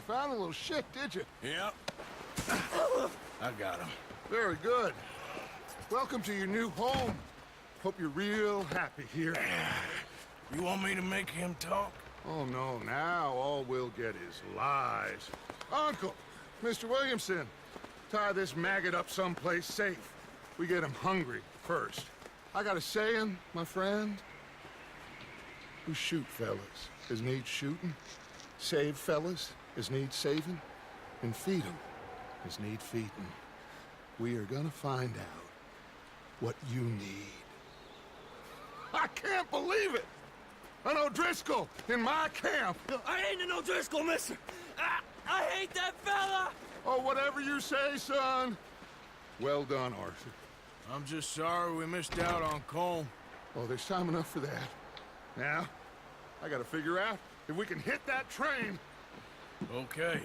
found a little shit, did you? Yep. I got him. Very good. Welcome to your new home. Hope you're real happy here. You want me to make him talk? Oh, no, now all we'll get is lies. Uncle, Mr. Williamson, tie this maggot up someplace safe. We get him hungry first. I got a saying, my friend. Who shoot fellas as need shooting, save fellas as need saving, and feed 'em as need feeding. We are gonna find out what you need. I can't believe it! An O'Driscoll in my camp! I ain't an O'Driscoll, mister! I hate that fella! Oh, whatever you say, son. Well done, Arthur. I'm just sorry we missed out on Colm. Oh, there's time enough for that. Now, I gotta figure out if we can hit that train. Okay.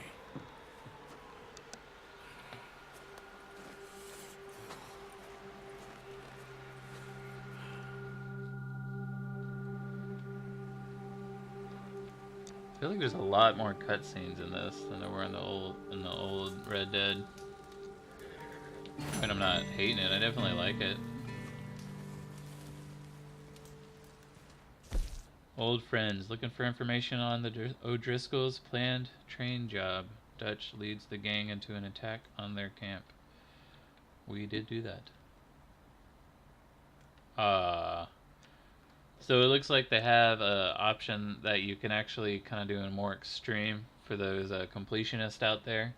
I feel like there's a lot more cutscenes in this than there were in the old Red Dead. And I'm not hating it, I definitely like it. Old friends, looking for information on the O'Driscoll's planned train job. Dutch leads the gang into an attack on their camp. We did do that. So it looks like they have an option that you can actually kind of do in more extreme for those completionists out there.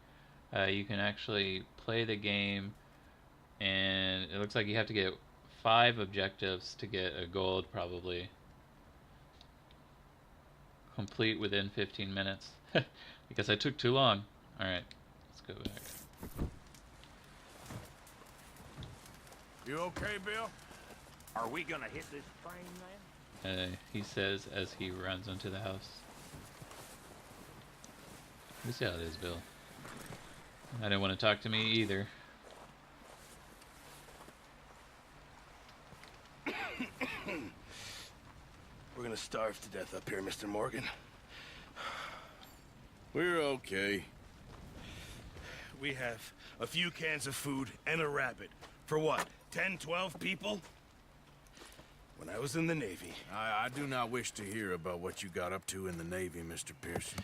You can actually play the game, and it looks like you have to get 5 objectives to get a gold, probably. Complete within 15 minutes. Because I took too long. Alright, let's go back. You okay, Bill? Are we gonna hit this train, man? He says as he runs into the house. You see how it is, Bill. I didn't want to talk to me either. We're gonna starve to death up here, Mr. Morgan. We're okay. We have a few cans of food and a rabbit. For what, 10, 12 people? When I was in the Navy... I do not wish to hear about what you got up to in the Navy, Mr. Pearson.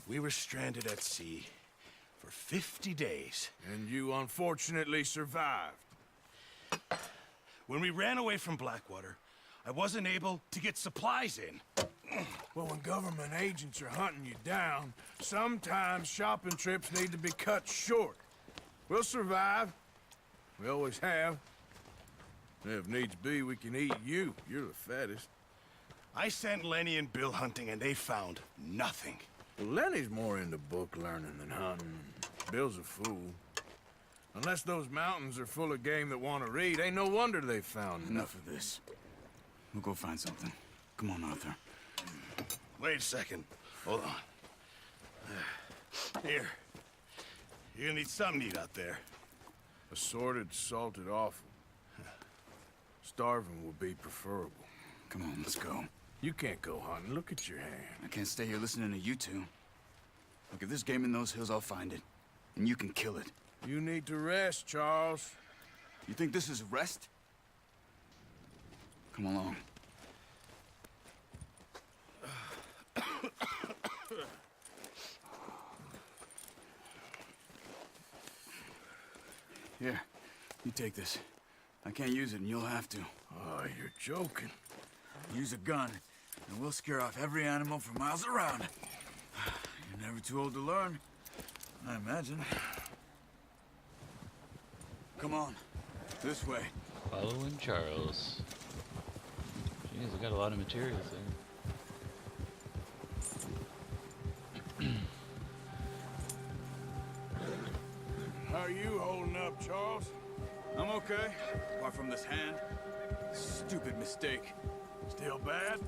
We were stranded at sea for 50 days. And you unfortunately survived. When we ran away from Blackwater, I wasn't able to get supplies in. Well, when government agents are hunting you down, sometimes shopping trips need to be cut short. We'll survive. We always have. If needs be, we can eat you. You're the fattest. I sent Lenny and Bill hunting, and they found nothing. Well, Lenny's more into book learning than hunting. Bill's a fool. Unless those mountains are full of game that want to read, ain't no wonder they found Enough of this. We'll go find something. Come on, Arthur. Wait a second. Hold on. Here. You're gonna need something to eat out there. Assorted, salted offal. Starving would be preferable. Come on, let's go. You can't go hunting. Look at your hand. I can't stay here listening to you two. Look, if there's game in those hills, I'll find it. And you can kill it. You need to rest, Charles. You think this is rest? Come along. Here, you take this. I can't use it, and you'll have to. Oh, you're joking. Use a gun, and we'll scare off every animal for miles around. You're never too old to learn, I imagine. Come on, this way. Following Charles. Jeez, I got a lot of materials there. How are you holding up, Charles? I'm okay, apart from this hand. Stupid mistake. Still bad?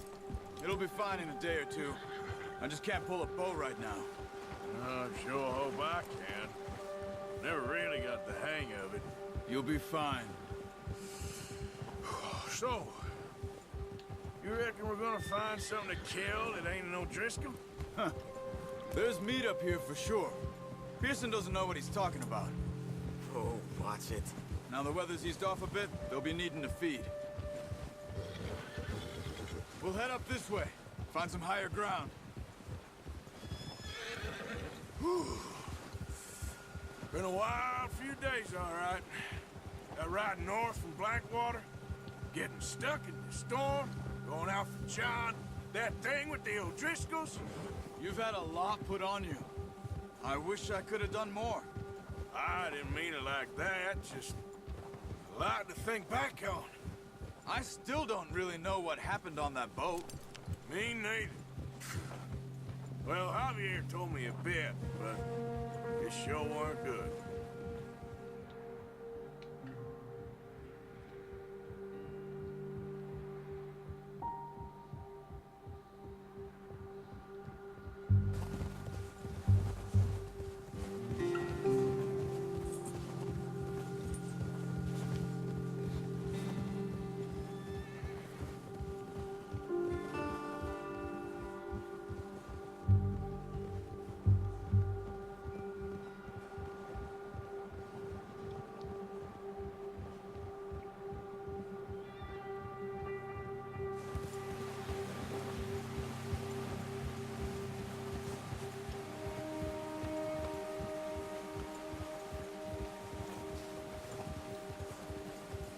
It'll be fine in a day or two. I just can't pull a bow right now. I sure hope I can. Never really got the hang of it. You'll be fine. So, you reckon we're gonna find something to kill that ain't an O'Driscoll? Huh. There's meat up here for sure. Pearson doesn't know what he's talking about. Oh, watch it. Now the weather's eased off a bit, they'll be needing to feed. We'll head up this way. Find some higher ground. Whew. Been a wild few days, all right. That ride north from Blackwater, getting stuck in the storm, going out for John, that thing with the O'Driscolls. You've had a lot put on you. I wish I could have done more. I didn't mean it like that, just a lot to think back on. I still don't really know what happened on that boat. Me neither. Well, Javier told me a bit, but it sure weren't good.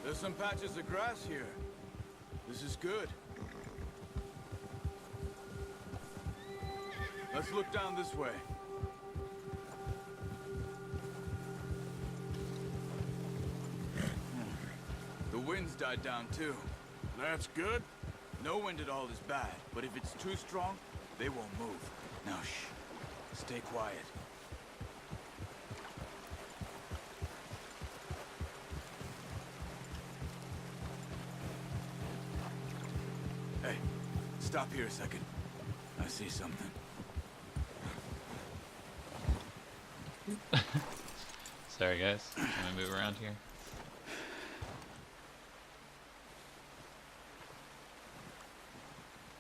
There's some patches of grass here. This is good. Let's look down this way. The wind's died down too. That's good. No wind at all is bad, but if it's too strong, they won't move. Now shh. Stay quiet. Hey, stop here a second. I see something. Sorry guys, let me move around here.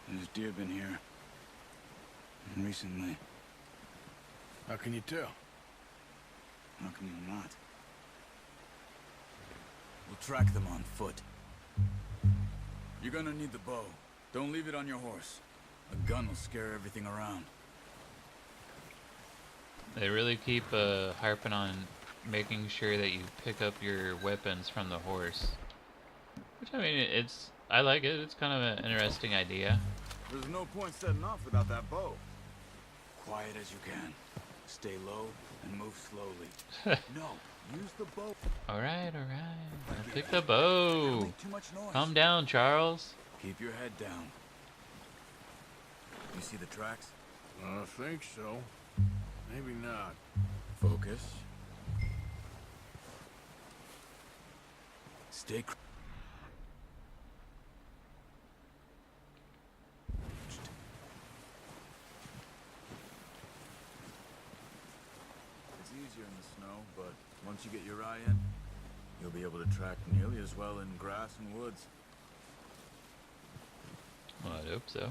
There's deer been here. Recently. How can you tell? How can you not? We'll track them on foot. You're gonna need the bow. Don't leave it on your horse. A gun will scare everything around. They really keep harping on making sure that you pick up your weapons from the horse. Which, I mean, I like it. It's kind of an interesting idea. There's no point setting off without that bow. Quiet as you can. Stay low and move slowly. No, use the bow. Alright, alright. I'll pick the bow. Make too much noise. Calm down, Charles. Keep your head down. You see the tracks? I think so. Maybe not. Focus. Stay. It's easier in the snow, but once you get your eye in, you'll be able to track nearly as well in grass and woods. Well, I hope so.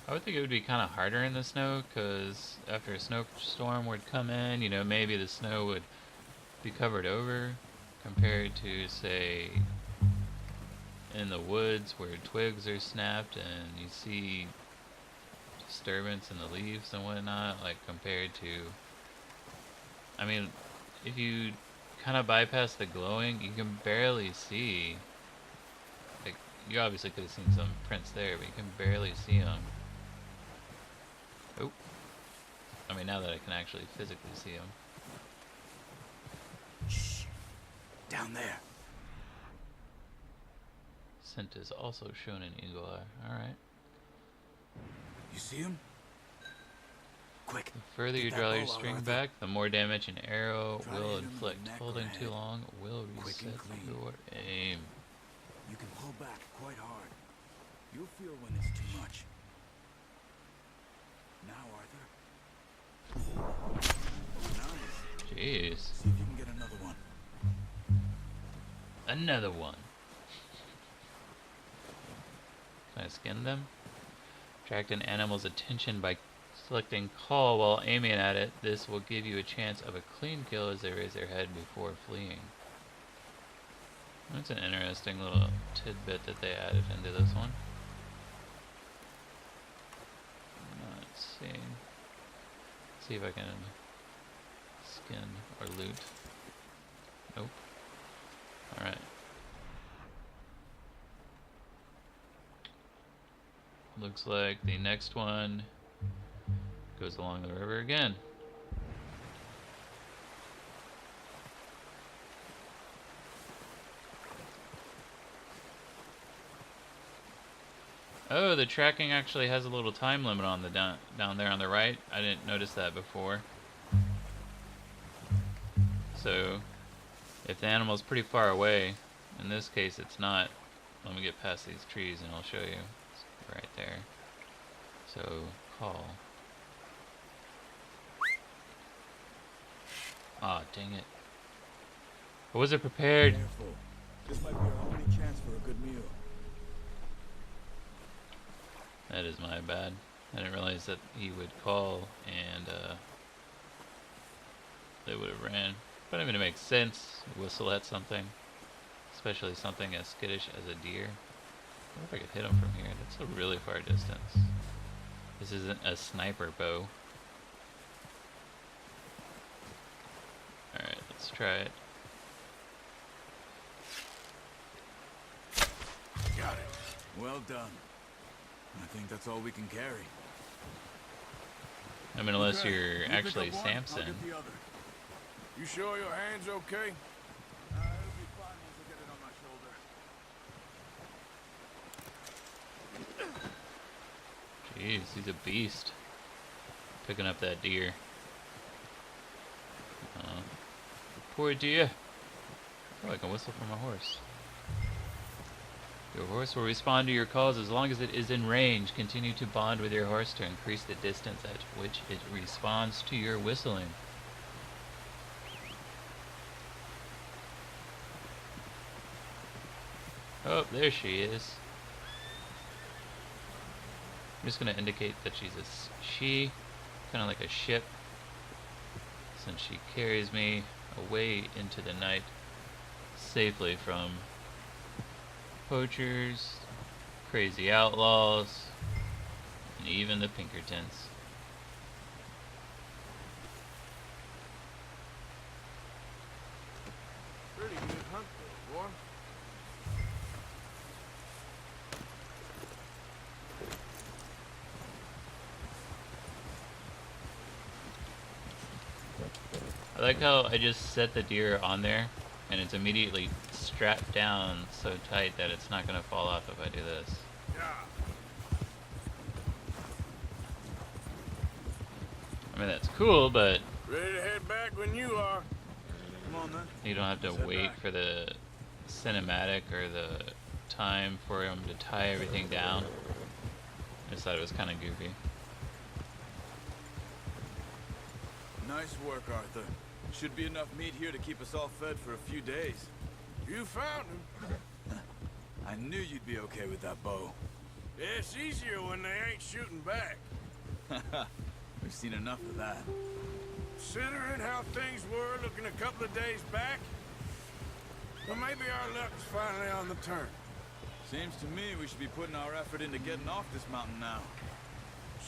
I would think it would be kind of harder in the snow, because after a snowstorm would come in, you know, maybe the snow would be covered over, compared to, say, in the woods where twigs are snapped and you see disturbance in the leaves and whatnot, like compared to, I mean, if you kind of bypass the glowing, you can barely see, like, you obviously could have seen some prints there, but you can barely see them. Oh, I mean, now that I can actually physically see them. Shh. Down there. Scent is also shown in Eagle Eye. Alright. You see him? Quick. The further you Get draw that your bow out, string Arthur. back, the more damage an arrow Try to will hit him in the inflict. neck or Holding too head. long will Quick reset and clean. your aim. You can pull back quite hard. You'll feel when it's too much. Now, Arthur. Nice. Jeez. See if you can get another one. Another one. Can I skin them? Attract an animal's attention by selecting call while aiming at it. This will give you a chance of a clean kill as they raise their head before fleeing. That's an interesting little tidbit that they added into this one. Let's see. See if I can skin or loot. Nope. Alright. Looks like the next one goes along the river again. Oh, the tracking actually has a little time limit on the down there on the right. I didn't notice that before. So, if the animal's pretty far away, in this case it's not. Let me get past these trees and I'll show you. It's right there. So, call. Ah, dang it. I wasn't prepared. Careful. This might be our only chance for a good meal. That is my bad. I didn't realize that he would call and they would have ran. But I mean, it makes sense. Whistle at something, especially something as skittish as a deer. I wonder if I could hit him from here. That's a really far distance. This isn't a sniper bow. Alright, let's try it. Got it. Well done. I think that's all we can carry. I mean, unless Okay, you're you pick actually up one, Samson. I'll get the other. You sure your hand's okay? It'll be fine once I get it on my shoulder. Jeez, he's a beast. Picking up that deer. Poor deer. Oh, I can whistle for my horse. Your horse will respond to your calls as long as it is in range. Continue to bond with your horse to increase the distance at which it responds to your whistling. Oh, there she is. I'm just going to indicate that she's a she, kind of like a ship, since she carries me away into the night safely from poachers, crazy outlaws, and even the Pinkertons. Pretty good hunt there, boy. I like how I just set the deer on there and it's immediately strapped down so tight that it's not going to fall off if I do this. Yeah. I mean, that's cool, but Ready to head back when you are. Come on then. you don't have to Let's head wait back. for the cinematic or the time for him to tie everything down. I just thought it was kind of goofy. Nice work, Arthur. Should be enough meat here to keep us all fed for a few days. You found him. I knew you'd be okay with that bow. It's easier when they ain't shooting back. We've seen enough of that. Considering how things were looking a couple of days back, well, maybe our luck is finally on the turn. Seems to me we should be putting our effort into getting off this mountain now.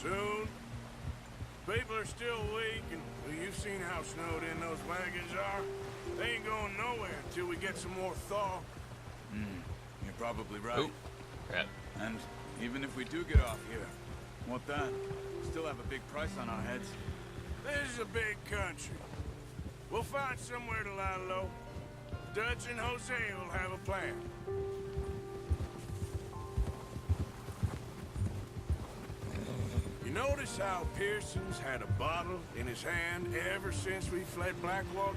Soon. People are still weak, and well, you've seen how snowed in those wagons are. They ain't going nowhere until we get some more thaw. You're probably right. Oh, crap. And even if we do get off here, what then? Still have a big price on our heads. This is a big country. We'll find somewhere to lie low. Dutch and Jose will have a plan. You notice how Pearson's had a bottle in his hand ever since we fled Blackwater?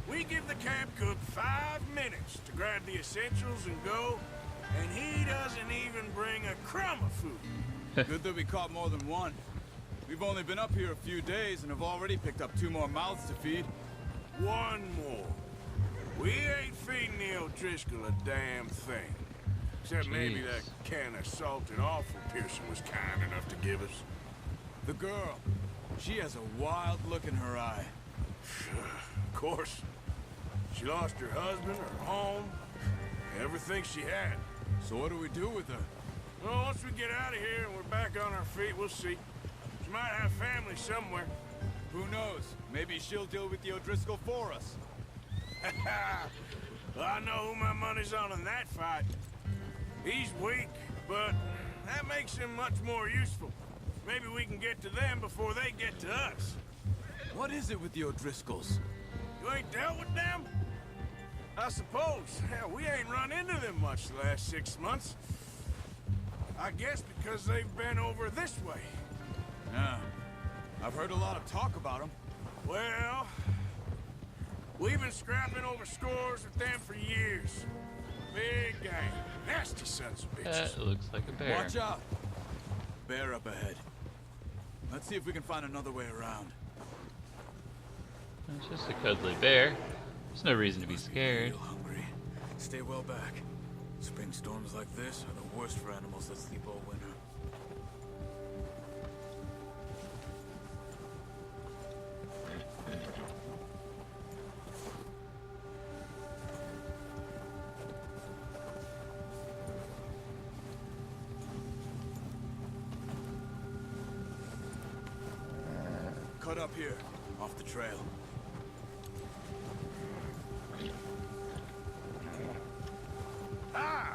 We give the camp cook 5 minutes to grab the essentials and go, and he doesn't even bring a crumb of food. Good that we caught more than one. We've only been up here a few days and have already picked up 2 more mouths to feed. One more. We ain't feeding the O'Driscoll a damn thing. Except maybe Jeez. that can of salted offal Pearson was kind enough to give us. The girl. She has a wild look in her eye. Of course. She lost her husband, her home, everything she had. So what do we do with her? Well, once we get out of here and we're back on our feet, we'll see. She might have family somewhere. Who knows? Maybe she'll deal with the O'Driscoll for us. Well, I know who my money's on in that fight. He's weak, but that makes him much more useful. Maybe we can get to them before they get to us. What is it with the O'Driscolls? You ain't dealt with them? I suppose. Hell, we ain't run into them much the last 6 months. I guess because they've been over this way. Yeah. I've heard a lot of talk about them. Well, we've been scrapping over scores with them for years. Big gang. Nasty sons of bitches. That looks like a bear. Watch out! Bear up ahead. Let's see if we can find another way around. It's just a cuddly bear. There's no reason to be Must scared. Real hungry. Stay well back. Spring storms like this are the worst for animals that sleep all winter. Cut up here, off the trail. Ah!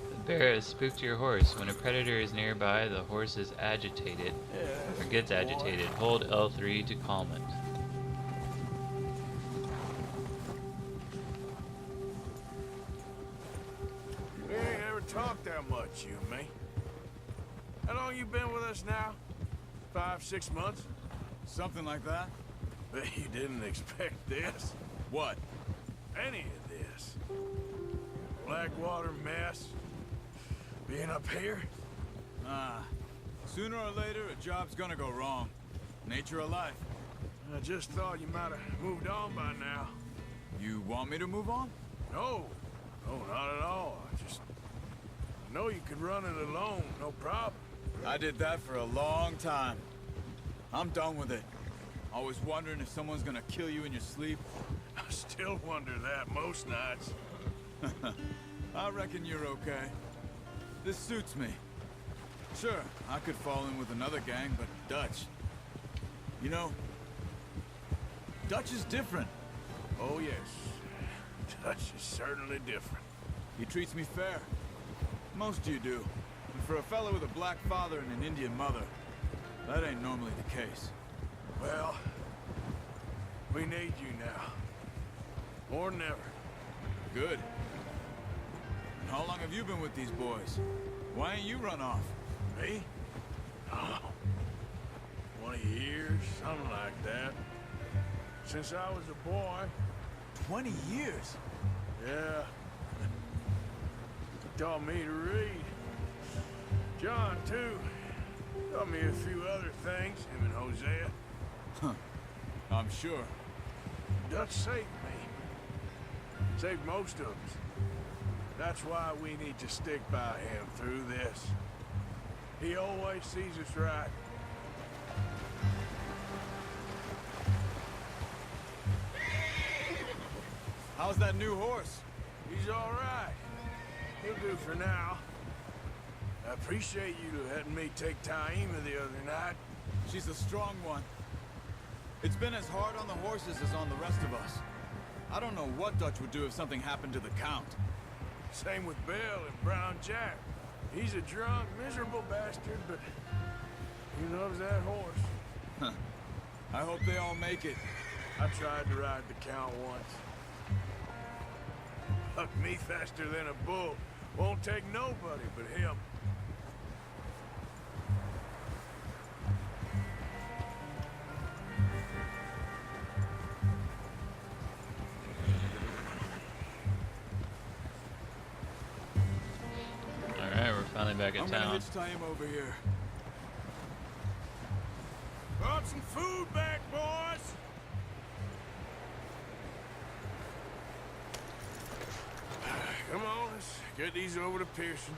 The bear has spooked your horse. When a predator is nearby, the horse is agitated or gets agitated. Hold L3 to calm it. We ain't ever talked that much, you and me. How long you been with us now? 5, 6 months? Something like that? Bet you didn't expect this. What? Any of this. Blackwater mess. Being up here? Ah. Sooner or later, a job's gonna go wrong. Nature of life. I just thought you might have moved on by now. You want me to move on? No. No, not at all. I know you could run it alone, no problem. I did that for a long time. I'm done with it. Always wondering if someone's gonna kill you in your sleep. I still wonder that most nights. I reckon you're okay. This suits me. Sure, I could fall in with another gang, but Dutch... You know, Dutch is different. Oh, yes. Dutch is certainly different. He treats me fair. Most of you do. And for a fellow with a black father and an Indian mother, that ain't normally the case. Well, we need you now. More than ever. Good. And how long have you been with these boys? Why ain't you run off? Me? Oh, 20 years, something like that. Since I was a boy. 20 years? Yeah. He taught me to read. John, too. Taught me a few other things, him and Hosea. I'm sure. Dutch saved me. Saved most of us. That's why we need to stick by him through this. He always sees us right. How's that new horse? He's all right. He'll do for now. I appreciate you letting me take Taima the other night. She's a strong one. It's been as hard on the horses as on the rest of us. I don't know what Dutch would do if something happened to the Count. Same with Bill and Brown Jack. He's a drunk, miserable bastard, but he loves that horse. I hope they all make it. I tried to ride the Count once. Hucked me faster than a bull. Won't take nobody but him. Alright, we're finally back in I'm gonna town. hitch tie him over here. Brought some food back, boys! get these over to Pearson.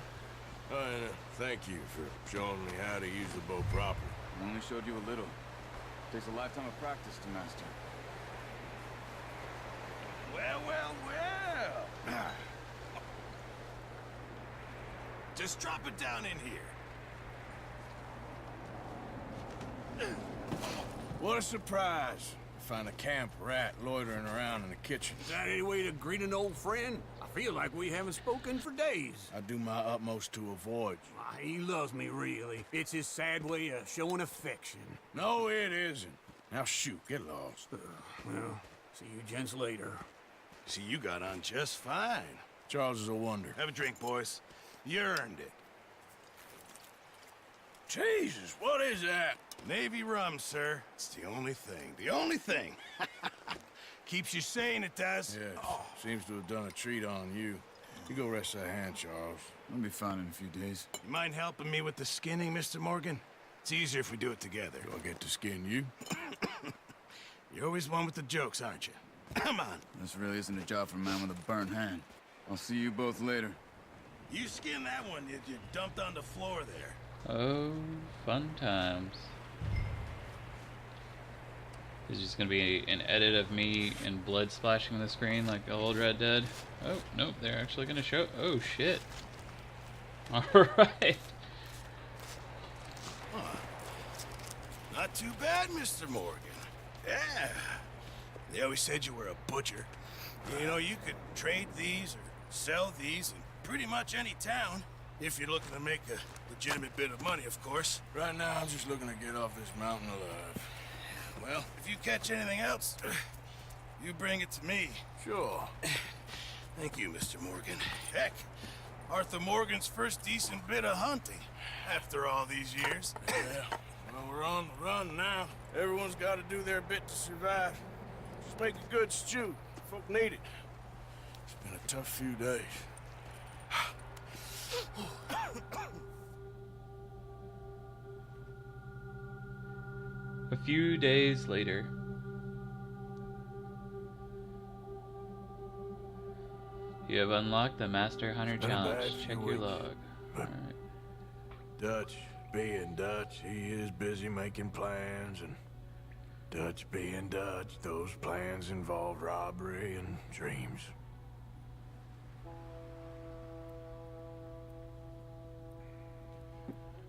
And thank you for showing me how to use the boat properly. I only showed you a little. Takes a lifetime of practice to master. Well, well, well. Just drop it down in here. What a surprise. Find a camp rat loitering around in the kitchen. Is that any way to greet an old friend? I feel like we haven't spoken for days. I do my utmost to avoid you. Ah, he loves me, really. It's his sad way of showing affection. No, it isn't. Now shoot, get lost. Well, see you gents later. See, you got on just fine. Charles is a wonder. Have a drink, boys. You earned it. Jesus, what is that? Navy rum, sir. It's the only thing. The only thing. Keeps you sane, it does. Yeah, seems to have done a treat on you. You go rest that hand, Charles. I'll be fine in a few days. You mind helping me with the skinning, Mr. Morgan? It's easier if we do it together. Do I get to skin you? You're always one with the jokes, aren't you? Come on. This really isn't a job for a man with a burnt hand. I'll see you both later. You skin that one that you dumped on the floor there. Oh, fun times. There's just gonna be an edit of me and blood splashing the screen like the old Red Dead. Oh, nope, they're actually gonna show. Oh, shit. Alright. Not too bad, Mr. Morgan. Yeah. They always said you were a butcher. You know, you could trade these or sell these in pretty much any town. If you're looking to make a legitimate bit of money, of course. Right now, I'm just looking to get off this mountain alive. Well, if you catch anything else, you bring it to me. Sure. Thank you, Mr. Morgan. Heck, Arthur Morgan's first decent bit of hunting after all these years. Yeah. Well, we're on the run now. Everyone's got to do their bit to survive. Just make a good stew. Folk need it. It's been a tough few days. A few days later. You have unlocked the Master Hunter been a Challenge. bad Check few your weeks. log. But- Alright. Dutch being Dutch, he is busy making plans, and Dutch being Dutch, those plans involve robbery and dreams.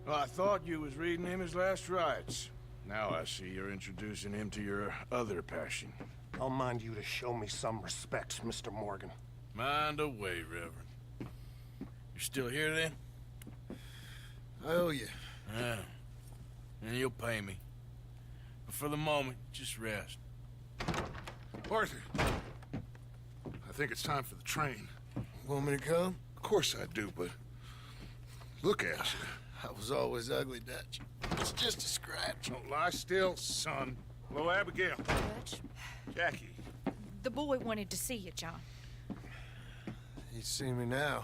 Well, I thought you was reading him his last rites. Now I see you're introducing him to your other passion. I'll mind you to show me some respect, Mr. Morgan. Mind away, Reverend. You still here, then? I owe you. Yeah. And you'll pay me. But for the moment, just rest. Arthur, I think it's time for the train. Want me to come? Of course I do, but look at you. I was always ugly, Dutch. It's just a scratch. Don't lie still, son. Hello, Abigail. Dutch, Jackie. the boy wanted to see you, John. He's seen me now.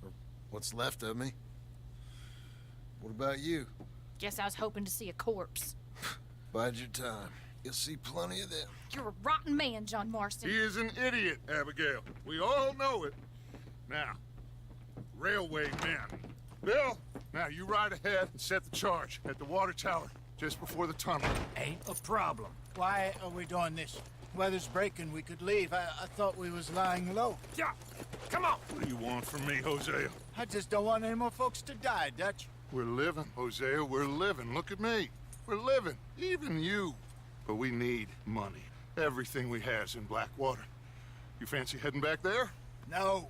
Or what's left of me. What about you? Guess I was hoping to see a corpse. Bide your time. You'll see plenty of them. You're a rotten man, John Marston. He is an idiot, Abigail. We all know it. Now, railway men. Bill, now you ride ahead and set the charge at the water tower just before the tunnel. Ain't a problem. Why are we doing this? Weather's breaking, we could leave. I thought we was lying low. Yeah, come on. What do you want from me, Hosea? I just don't want any more folks to die, Dutch. We're living, Hosea, we're living. Look at me. We're living, even you. But we need money. Everything we has in Blackwater. You fancy heading back there? No.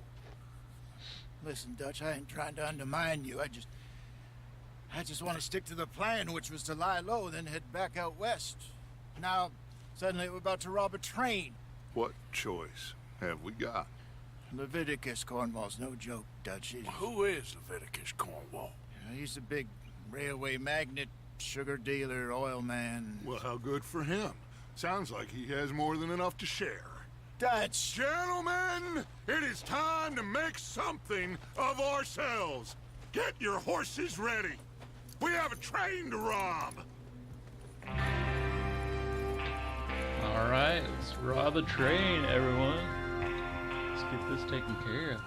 Listen, Dutch, I ain't trying to undermine you. I just want to stick to the plan, which was to lie low, then head back out west. Now, suddenly we're about to rob a train. What choice have we got? Leviticus Cornwall's no joke, Dutch. Who is Leviticus Cornwall? He's a big railway magnate, sugar dealer, oil man. Well, how good for him. Sounds like he has more than enough to share. Dutch! Gentlemen, it is time to make something of ourselves. Get your horses ready. We have a train to rob. Alright, let's rob a train, everyone. Let's get this taken care of.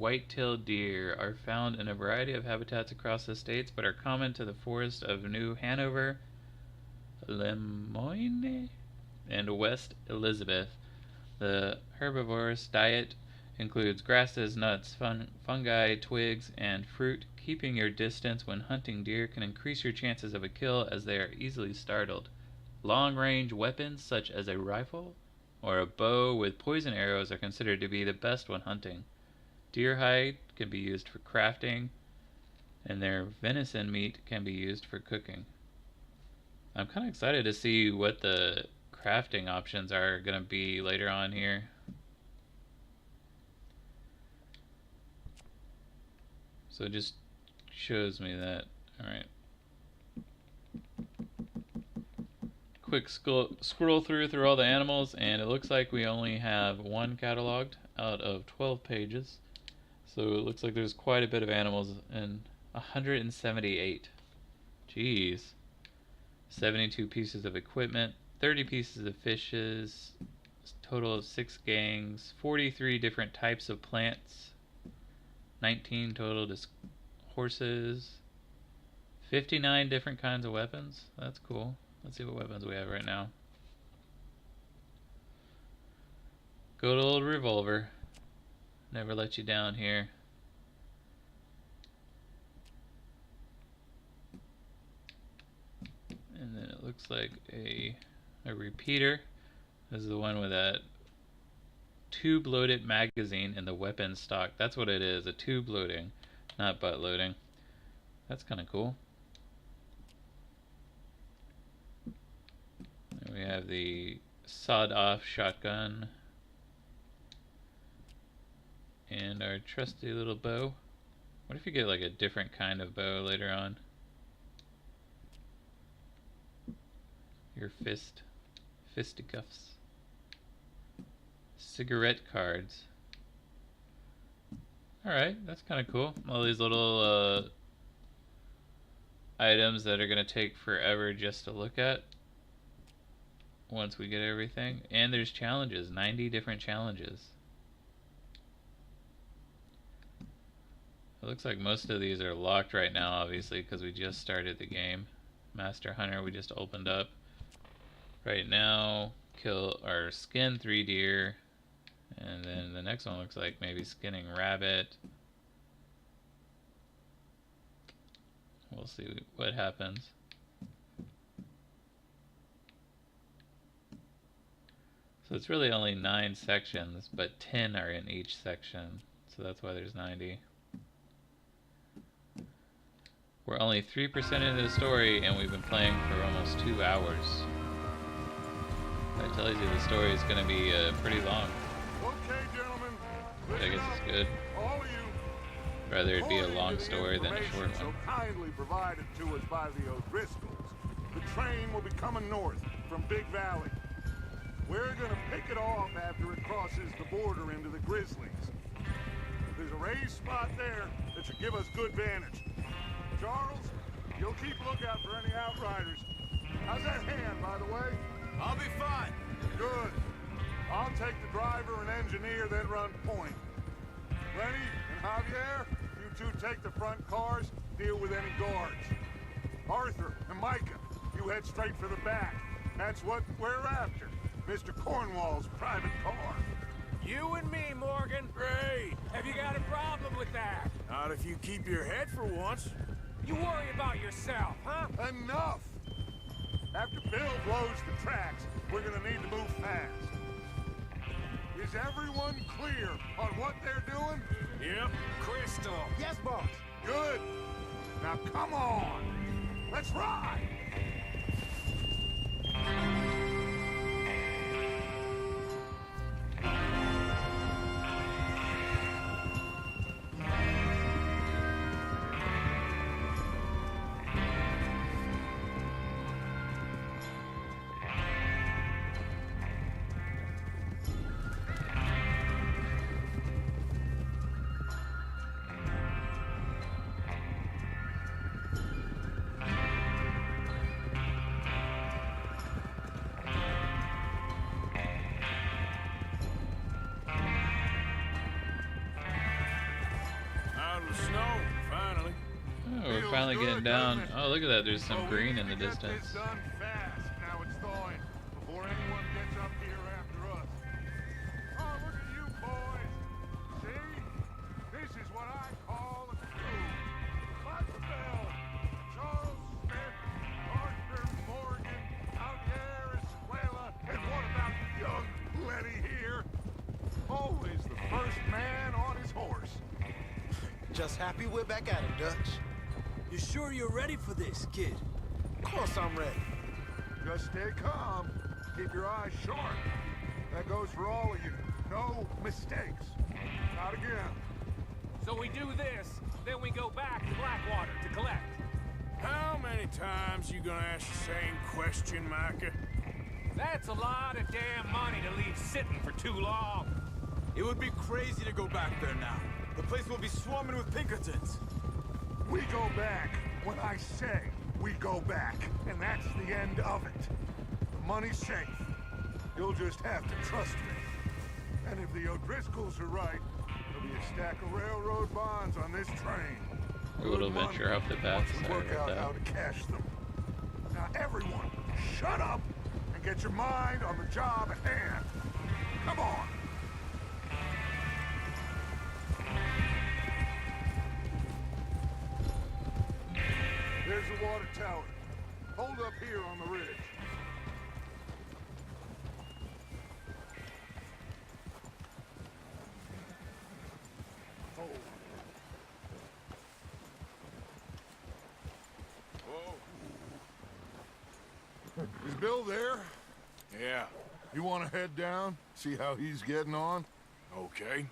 white-tailed deer are found in a variety of habitats across the states, but are common to the forests of New Hanover, Lemoyne, and West Elizabeth. The herbivorous diet includes grasses, nuts, fungi, twigs, and fruit. Keeping your distance when hunting deer can increase your chances of a kill as they are easily startled. Long-range weapons such as a rifle or a bow with poison arrows are considered to be the best when hunting. Deer hide can be used for crafting, and their venison meat can be used for cooking. I'm kind of excited to see what the crafting options are going to be later on here. So it just shows me that. Alright. Quick scroll through all the animals, and it looks like we only have one cataloged out of 12 pages. So it looks like there's quite a bit of animals, and 178. Jeez. 72 pieces of equipment, 30 pieces of fishes, total of 6 gangs, 43 different types of plants, 19 total horses, 59 different kinds of weapons. That's cool. Let's see what weapons we have right now. Good old revolver. Never let you down here. And then it looks like a repeater. This is the one with that tube loaded magazine in the weapon stock. That's what it is, a tube loading, not butt loading. That's kind of cool. And we have the sawed-off shotgun and our trusty little bow. What if you get like a different kind of bow later on? Your fisticuffs. Cigarette cards. Alright, that's kind of cool. All these little items that are going to take forever just to look at once we get everything. And there's challenges, 90 different challenges. It looks like most of these are locked right now, obviously, because we just started the game. Master Hunter we just opened up. Right now, kill or skin 3 deer. And then the next one looks like maybe skinning rabbit. We'll see what happens. So it's really only 9 sections, but 10 are in each section. So that's why there's 90. We're only 3% into the story, and we've been playing for almost 2 hours. That tells you the story is going to be pretty long. Okay, gentlemen. Which I guess is good. All of you. Rather it be a long story than a short one. So kindly provided to us by the O'Driscolls. The train will be coming north from Big Valley. We're gonna pick it off after it crosses the border into the Grizzlies. There's a raised spot there that should give us good vantage. Charles, you'll keep lookout for any outriders. How's that hand, by the way? I'll be fine. Good. I'll take the driver and engineer, then run point. Lenny and Javier, you two take the front cars, deal with any guards. Arthur and Micah, you head straight for the back. That's what we're after. Mr. Cornwall's private car. You and me, Morgan. Great. Have you got a problem with that? Not if you keep your head for once. You worry about yourself, huh? Enough! After Bill blows the tracks, we're gonna need to move fast. Is everyone clear on what they're doing? Yep. Crystal. Yes, boss. Good. Now come on. Let's ride. finally good, getting down. doesn't it? Oh, look at that. There's some Well, green we in the need to get distance. this done fast. Now it's thawing before anyone gets up here after us. Oh, look at you boys. See? This is what I call a crew. Bell, Charles Smith, Arthur Morgan, Javier Escuela, and what about young Letty here? Always the first man on his horse. Just happy we're back at it, Dutch. You sure you're ready for this, kid? Of course I'm ready. Just stay calm. Keep your eyes sharp. That goes for all of you. No mistakes. Not again. So we do this, then we go back to Blackwater to collect. How many times you gonna ask the same question, Micah? That's a lot of damn money to leave sitting for too long. It would be crazy to go back there now. The place will be swarming with Pinkertons. We go back when I say we go back, and that's the end of it. The money's safe. You'll just have to trust me. And if the O'Driscolls are right, there'll be a stack of railroad bonds on this train. A little Good venture money off the path. once we Sorry work about out that. how to cash them. Now everyone, shut up and get your mind on the job at hand. Come on. There's the water tower. Hold up here on the ridge. Oh. Whoa. Is Bill there? Yeah, You want to head down? See how he's getting on? okay.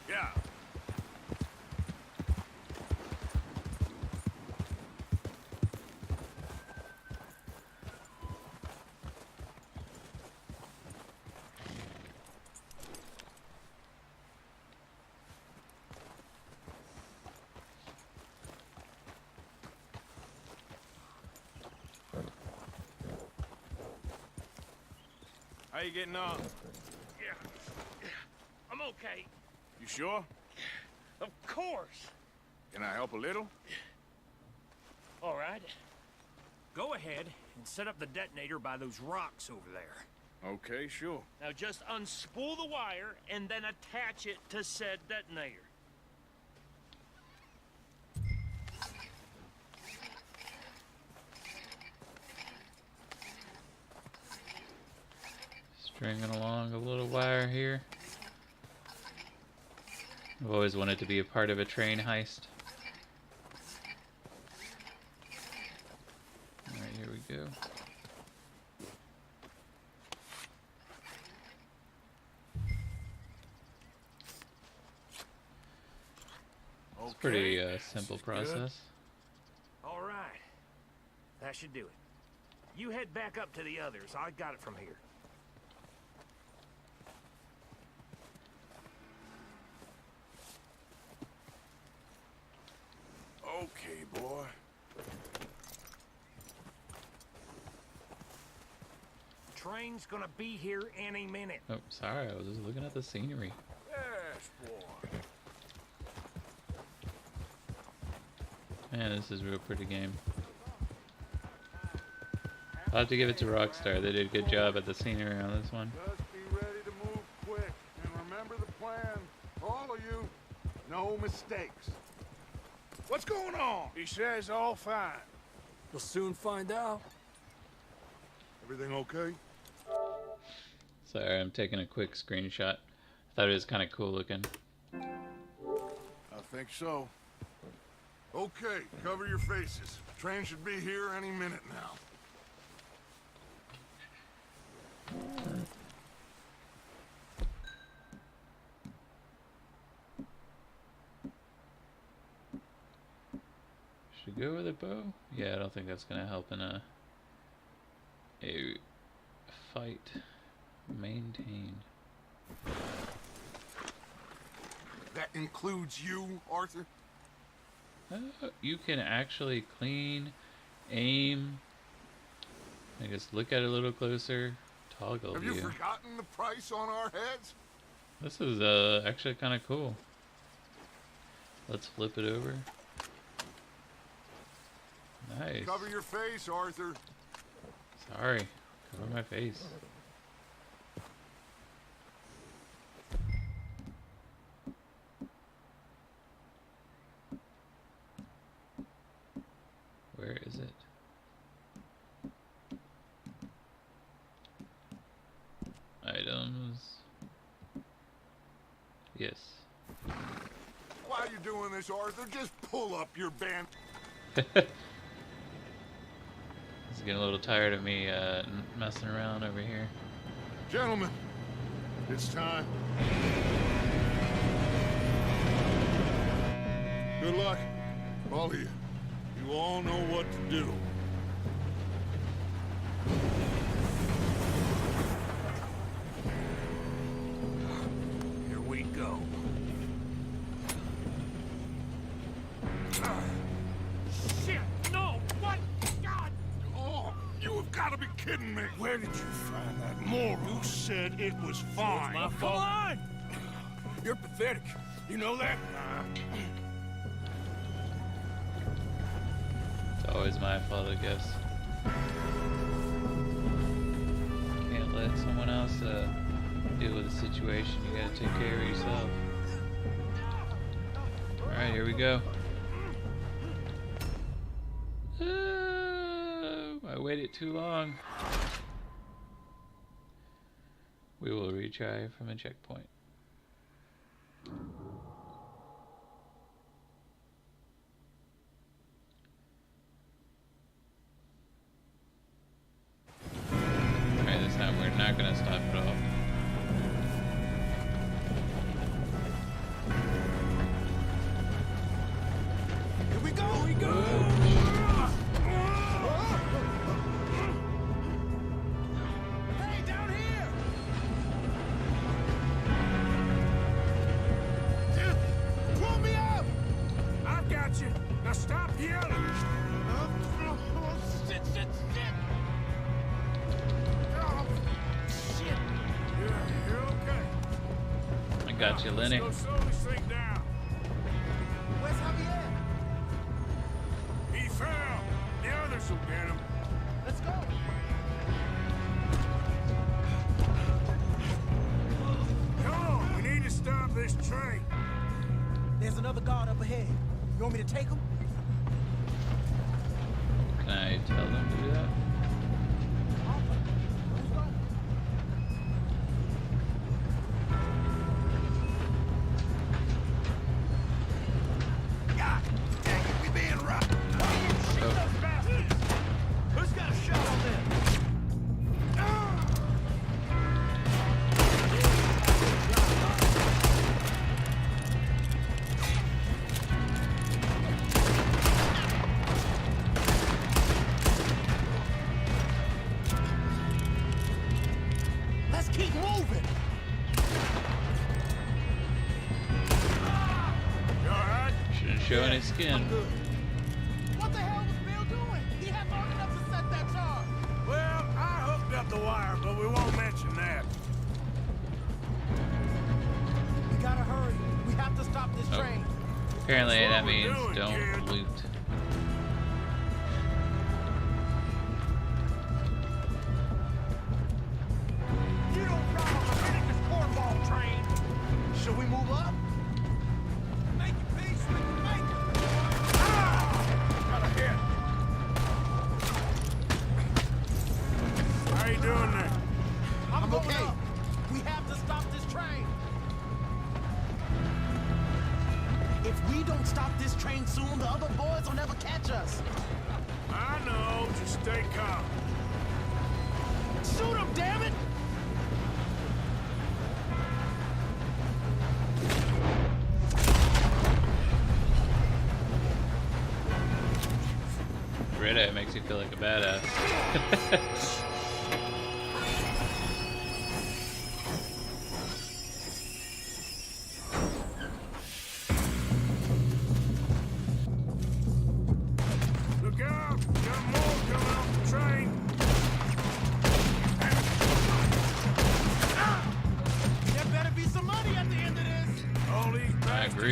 Yeah. How you getting on? Yeah. I'm okay. You sure? Of course. Can I help a little? All right. Go ahead and set up the detonator by those rocks over there. Okay, sure. Now just unspool the wire and then attach it to said detonator. Stringing along a little wire here. I've always wanted to be a part of a train heist. Alright, here we go. It's a pretty simple process. All right. That should do it. You head back up to the others. I got it from here. Okay, boy. Train's gonna be here any minute. Oh, sorry, I was just looking at the scenery. Yes, boy. Man, this is a real pretty game. I'll have to give it to Rockstar. They did a good job at the scenery on this one. Just be ready to move quick. And remember the plan. All of you, no mistakes. What's going on? He says all fine. We'll soon find out. Everything okay? Sorry, I'm taking a quick screenshot. I thought it was kind of cool looking. I think so. Okay, cover your faces. Train should be here any minute now. Should go with a bow? Yeah, I don't think that's gonna help in a fight. Maintain. That includes you, Arthur? You can actually clean, aim. I guess look at it a little closer. Toggle Have view. you forgotten the price on our heads? This is actually kind of cool. Let's flip it over. Nice. Cover your face, Arthur. Sorry. Cover my face. Where is it? Items. Yes. Why are you doing this, Arthur? Just pull up your band. He's getting a little tired of me messing around over here. Gentlemen, it's time. Good luck, all of you. You all know what to do. Here we go. Shit! No! What? God! Oh, you have got to be kidding me. Where did you find that moron? You said it was fine. My fault. Come on! You're pathetic. You know that? It's always my fault, I guess. Can't let someone else deal with the situation. You gotta take care of yourself. Alright, here we go. I waited too long. We will retry from a checkpoint. Alright, this time we're not gonna stop at all. Here we go! Here we go! Hey, down here! Pull me up! I've got you. Now stop yelling. Shit, shit, shit! Oh, shit! You're okay. I got you, Lenny. Let's go slow this thing down. Where's Javier? He fell. The others will get him. Let's go. Come on, we need to stop this train. There's another guard up ahead. You want me to take him? Can I tell them to do that? God dang it, we being robbed. Who's got a shot on them? Let's keep moving. You all right? Shouldn't show any skin. What the hell was Bill doing? He had long enough to set that charge. Well, I hooked up the wire, but we won't mention that. We gotta hurry. We have to stop this Oh. train. Apparently That's that what we're means doing, don't kid. loot. You don't ride on the ridiculous cornball train. Should we move up? Make it, peace. Make it. Got a hit. How you doing there? I'm going okay. Up. We have to stop this train. If we don't stop this train soon, the other boys will never catch us. I know. Just stay calm. Shoot him, damn it! Red Eye makes you feel like a badass.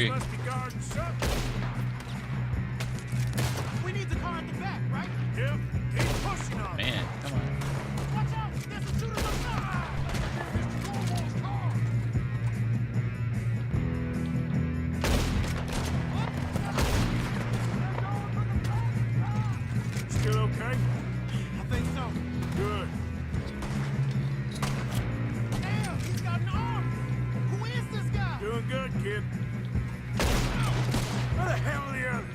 must be guarding something. We need the car at the back, right? Yep, keep pushing on. Man, come on. Watch out! There's a shooter on the side! Mr. Cornwall's car! Still okay? I think so. Good. Damn, he's got an arm! Who is this guy? Doing good, kid. Where the hell are the others?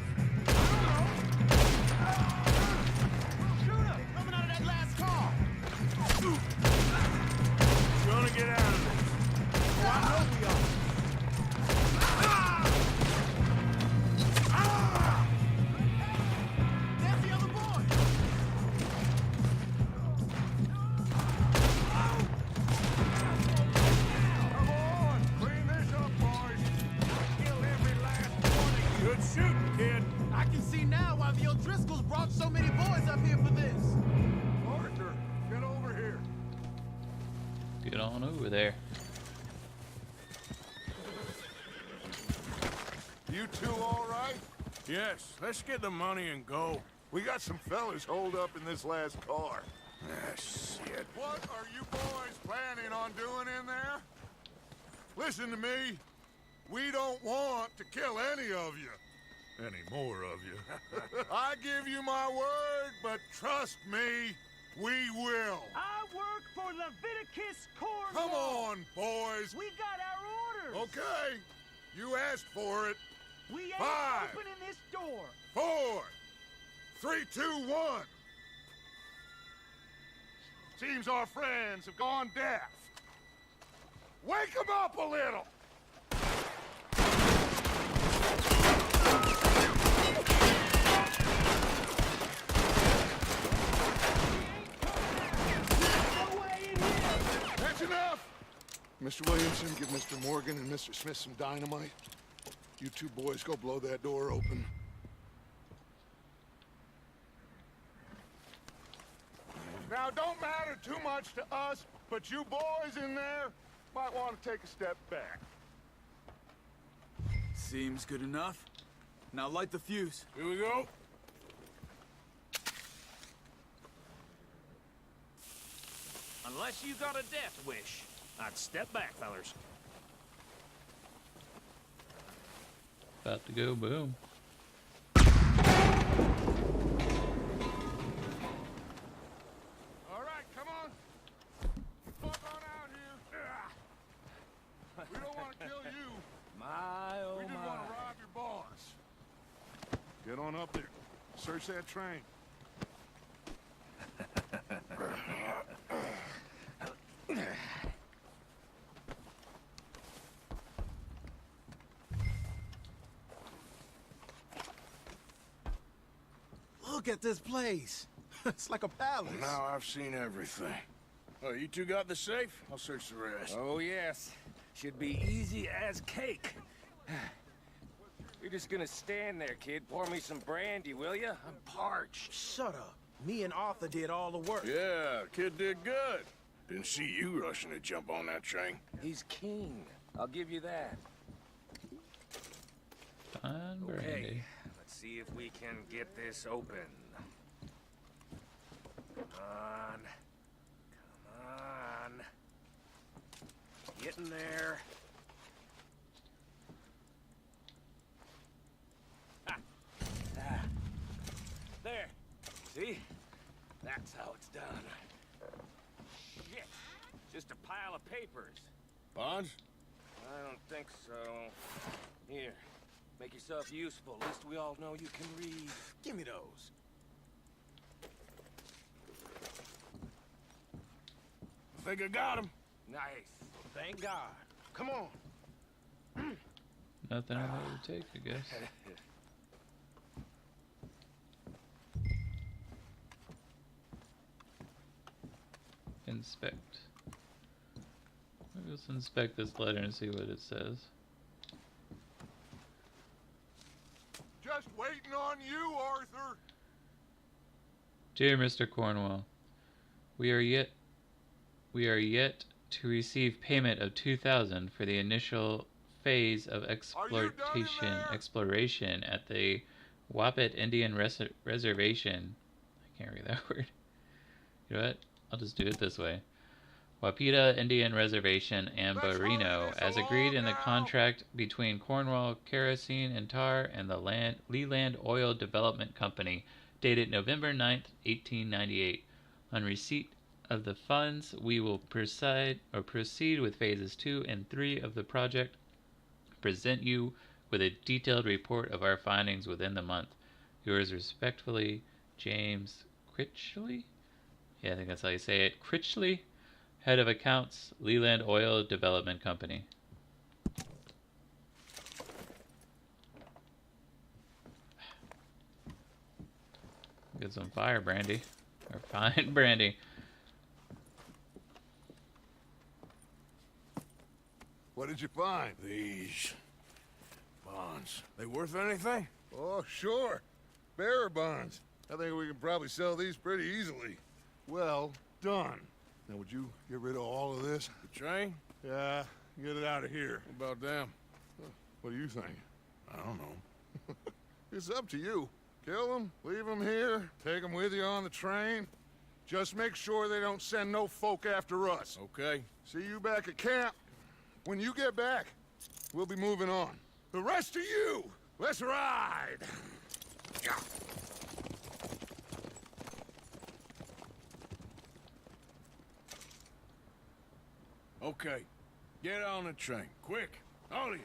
Shooter! Coming out of that last car! Gonna get out of this. Oh, I know we are. There's the other boy! Come on, clean this up, boys. Kill every last one of you. Good shooting, kid. I can see now why the O'Driscolls brought so many boys up here for this. Arthur, get over here. Get on over there. You two all right? Yes, let's get the money and go. We got some fellas holed up in this last car. Ah, shit. What are you boys planning on doing in there? Listen to me. We don't want to kill any of you. Any more of you. I give you my word, but trust me, we will. I work for Leviticus Cornwall. Come on, boys. We got our orders. Okay, you asked for it. We ain't 5, opening this door. 4, 3, 2, 1. Seems our friends have gone deaf. Wake them up a little. That's enough. Mr. Williamson, give Mr. Morgan and Mr. Smith some dynamite. You two boys go blow that door open. Now, don't matter too much to us, but you boys in there might want to take a step back. Seems good enough. Now light the fuse. Here we go. Unless you got a death wish, I'd step back, fellers. About to go boom. All right, come on. Fuck on out here. We don't want to kill you. My, oh We just want to rob your boss. Get on up there. Search that train. Look at this place. It's like a palace. Now I've seen everything. Oh, you two got the safe? I'll search the rest. Oh, yes. Should be easy as cake. You're just gonna stand there, kid. Pour me some brandy, will ya? I'm parched. Shut up. Me and Arthur did all the work. Yeah, kid did good. Didn't see you rushing to jump on that train. He's king. I'll give you that. Fine brandy. Okay, let's see if we can get this open. Come on. Come on. Get in there. Ah. Ah. There. See? That's how it's done. Shit. Just a pile of papers. Bonds? I don't think so. Here. Make yourself useful. At least we all know you can read. Give me those. I think I got him. Nice. Thank God. Come on. Nothing I would take, I guess. Inspect. Maybe let's inspect this letter and see what it says. Just waiting on you, Arthur. Dear Mr. Cornwall, we are yet to receive payment of $2,000 for the initial phase of exploration at the Wapit Indian Reservation. I can't read that word. You know what? I'll just do it this way. Wapita Indian Reservation, Ambarino, as agreed in the contract between Cornwall Kerosene and Tar and the Leland Oil Development Company, dated November 9th, 1898. On receipt of the funds, we will proceed with phases 2 and 3 of the project. Present you with a detailed report of our findings within the month. Yours respectfully, James Critchley? Yeah, I think that's how you say it. Critchley, Head of Accounts, Leland Oil Development Company. Get some fire brandy. Or fine brandy. What did you find? These bonds. They worth anything? Oh, sure. Bearer bonds. I think we can probably sell these pretty easily. Well done. Now, would you get rid of all of this? The train? Yeah, get it out of here. What about them? What do you think? I don't know. It's up to you. Kill them, leave them here, take them with you on the train. Just make sure they don't send no folk after us. Okay. See you back at camp. When you get back, we'll be moving on. The rest of you, let's ride! Okay. Get on the train. Quick. All of you.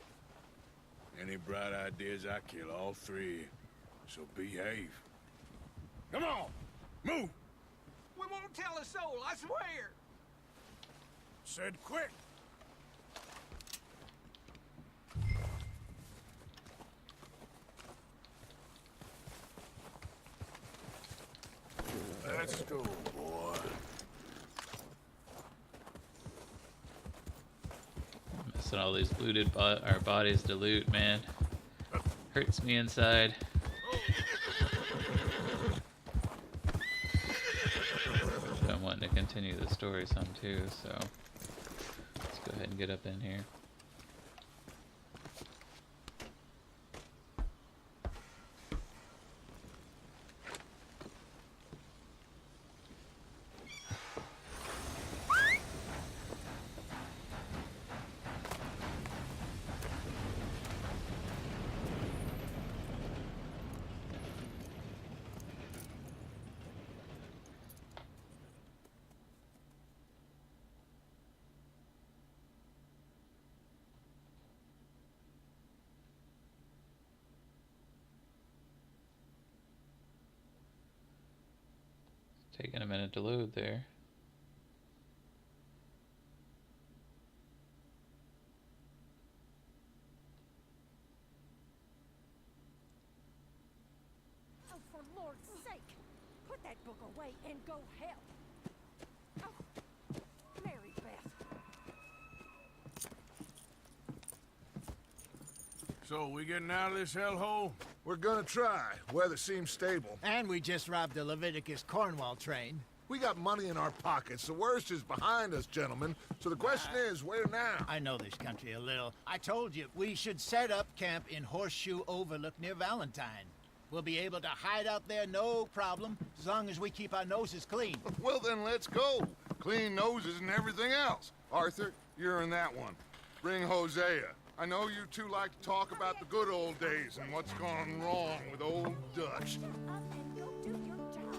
Any bright ideas, I kill all three. So behave. Come on! Move! We won't tell a soul, I swear. Said quick! Let's go, boy. Missing all these looted our bodies to loot, man. Hurts me inside. But I'm wanting to continue the story some too, so let's go ahead and get up in here. Taking a minute to load there. Oh, for Lord's sake, put that book away and go help. Oh, Mary Beth. So, we getting out of this hellhole? We're gonna try. Weather seems stable. And we just robbed the Leviticus Cornwall train. We got money in our pockets. The worst is behind us, gentlemen. So the question is, where now? I know this country a little. I told you, we should set up camp in Horseshoe Overlook near Valentine. We'll be able to hide out there no problem, as long as we keep our noses clean. Well, then let's go. Clean noses and everything else. Arthur, you're in that one. Bring Hosea. I know you two like to talk about the good old days and what's gone wrong with old Dutch. Shut up and go do your job.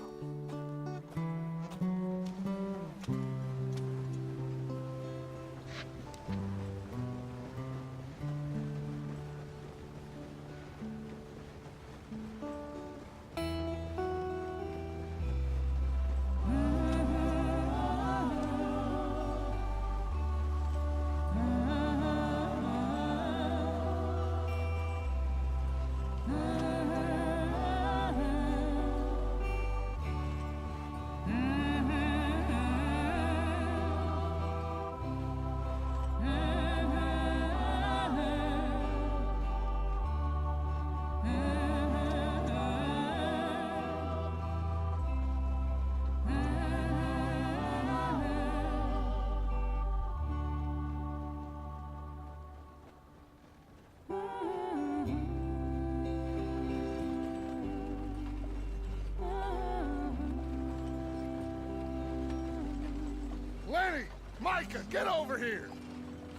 Micah, get over here!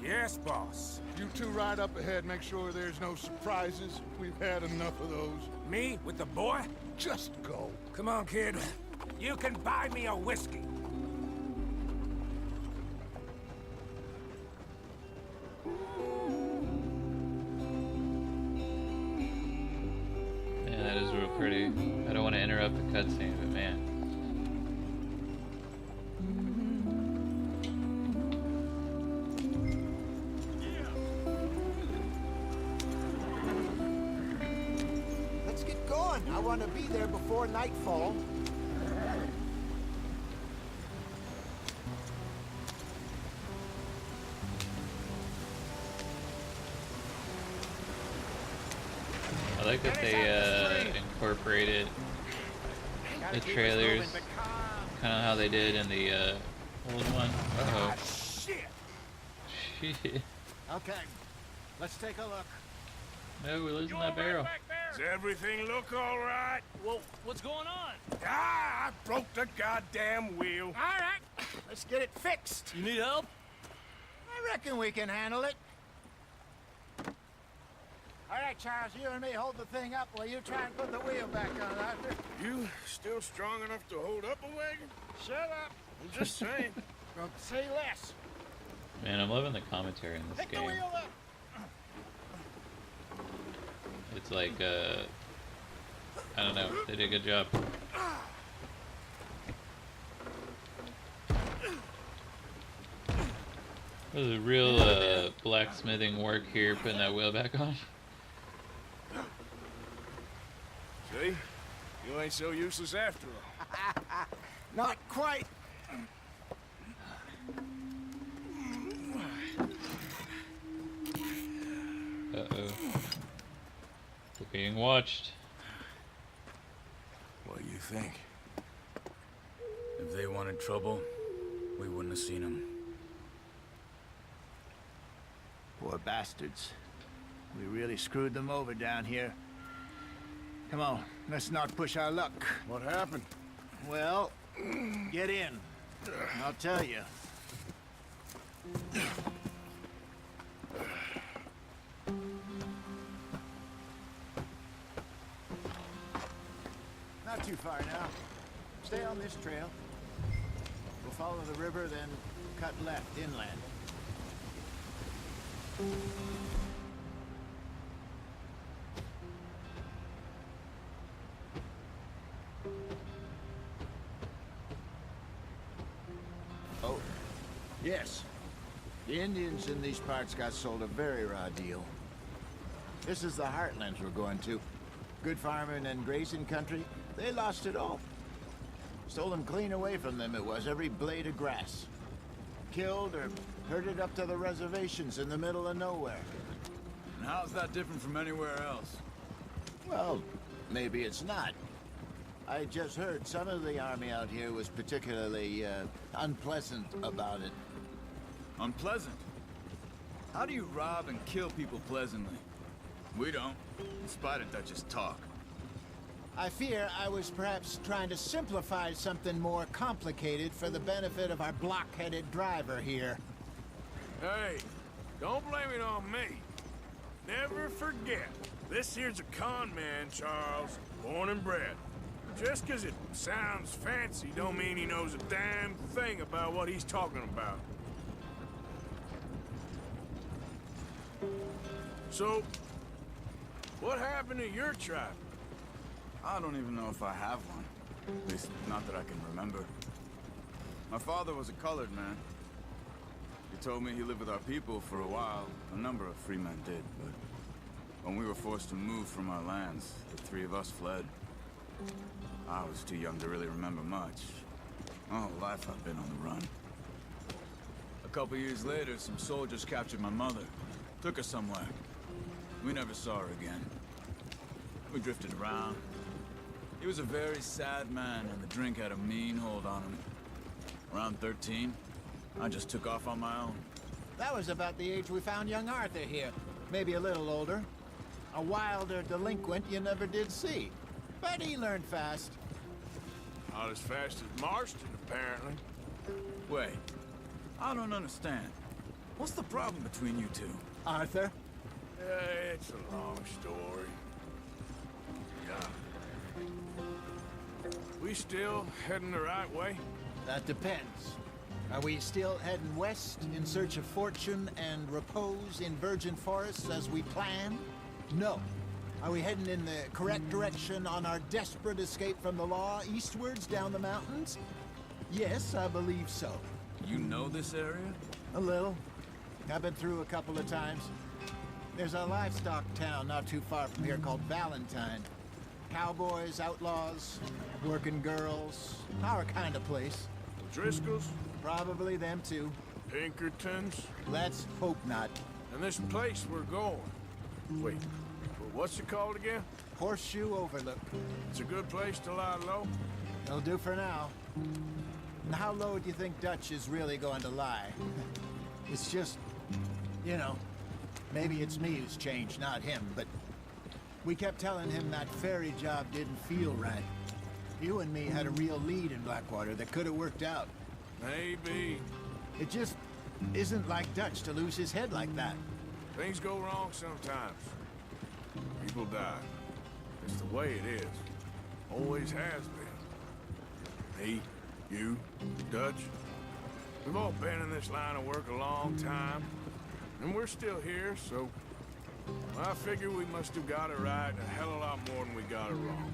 Yes, boss. You two ride up ahead, make sure there's no surprises. We've had enough of those. Me with the boy? Just go. Come on, kid. You can buy me a whiskey. Yeah, that is real pretty. I don't want to interrupt the cutscene, but man. Let's get going. I want to be there before nightfall. I like that they incorporated the trailers, kind of how they did in the old one. Uh-oh. Shit! Shit. Okay, let's take a look. No, we're losing that barrel. Does everything look all right? Well, what's going on? Ah, I broke the goddamn wheel. All right, let's get it fixed. You need help? I reckon we can handle it. All right, Charles, you and me hold the thing up while you try and put the wheel back on, Arthur. You still strong enough to hold up a wagon? Shut up. I'm just saying. Don't say less. Man, I'm loving the commentary in this Pick the game. wheel up. It's like, I don't know, they did a good job. This is real blacksmithing work here, putting that wheel back on. See? You ain't so useless after all. Not quite. Uh-oh. We're being watched. What do you think? If they wanted trouble, we wouldn't have seen them. Poor bastards. We really screwed them over down here. Come on, let's not push our luck. What happened? Well, get in. I'll tell you. Not too far now. Stay on this trail. We'll follow the river, then cut left inland. Oh, yes. The Indians in these parts got sold a very raw deal. This is the heartlands we're going to. Good farming and grazing country, they lost it all. Stolen clean away from them it was, every blade of grass. Killed or herded up to the reservations in the middle of nowhere. And how's that different from anywhere else? Well, maybe it's not. I just heard some of the army out here was particularly, unpleasant about it. Unpleasant? How do you rob and kill people pleasantly? We don't, in spite of Dutch's talk. I fear I was perhaps trying to simplify something more complicated for the benefit of our block-headed driver here. Hey, don't blame it on me. Never forget, this here's a con man, Charles, born and bred. Just 'cause it sounds fancy don't mean he knows a damn thing about what he's talking about. So, what happened to your tribe? I don't even know if I have one. At least, not that I can remember. My father was a colored man. He told me he lived with our people for a while. A number of free men did, but when we were forced to move from our lands, the three of us fled. I was too young to really remember much. My whole life I've been on the run. A couple years later, some soldiers captured my mother. Took her somewhere. We never saw her again. We drifted around. He was a very sad man, and the drink had a mean hold on him. Around 13, I just took off on my own. That was about the age we found young Arthur here. Maybe a little older. A wilder delinquent you never did see. But he learned fast. Not as fast as Marston, apparently. Wait, I don't understand. What's the problem between you two? Arthur? It's a long story. Yeah. We still heading the right way? That depends. Are we still heading west in search of fortune and repose in virgin forests as we planned? No. Are we heading in the correct direction on our desperate escape from the law eastwards down the mountains? Yes, I believe so. You know this area? A little. I've been through a couple of times. There's a livestock town not too far from here called Valentine. Cowboys, outlaws, working girls, our kind of place. Driscoll's? Probably them too. Pinkertons? Let's hope not. And this place we're going. Wait, what's it called again? Horseshoe Overlook. It's a good place to lie low? It'll do for now. And how low do you think Dutch is really going to lie? It's just, you know, maybe it's me who's changed, not him, but we kept telling him that ferry job didn't feel right. You and me had a real lead in Blackwater that could have worked out. Maybe. It just isn't like Dutch to lose his head like that. Things go wrong sometimes. People die. It's the way it is. Always has been. Me, you, Dutch. We've all been in this line of work a long time. And we're still here, so I figure we must have got it right a hell of a lot more than we got it wrong.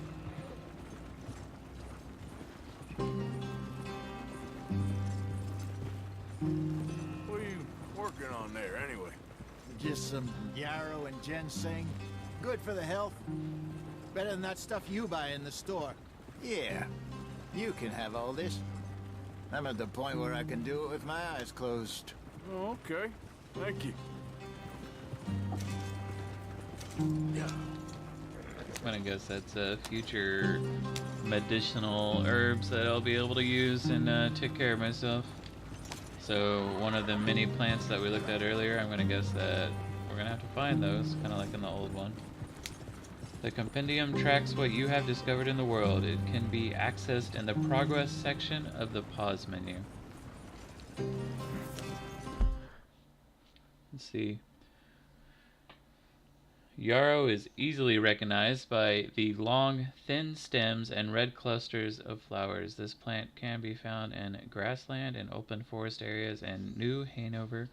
What are you working on there, anyway? Just some yarrow and ginseng. Good for the health. Better than that stuff you buy in the store. Yeah, you can have all this. I'm at the point where I can do it with my eyes closed. Oh, okay. Thank you. Yeah. I'm gonna guess that's future medicinal herbs that I'll be able to use and take care of myself. So one of the mini plants that we looked at earlier, I'm gonna guess that we're gonna have to find those, kind of like in the old one. The compendium tracks what you have discovered in the world. It can be accessed in the progress section of the pause menu. Let's see. Yarrow is easily recognized by the long, thin stems and red clusters of flowers. This plant can be found in grassland and open forest areas in New Hanover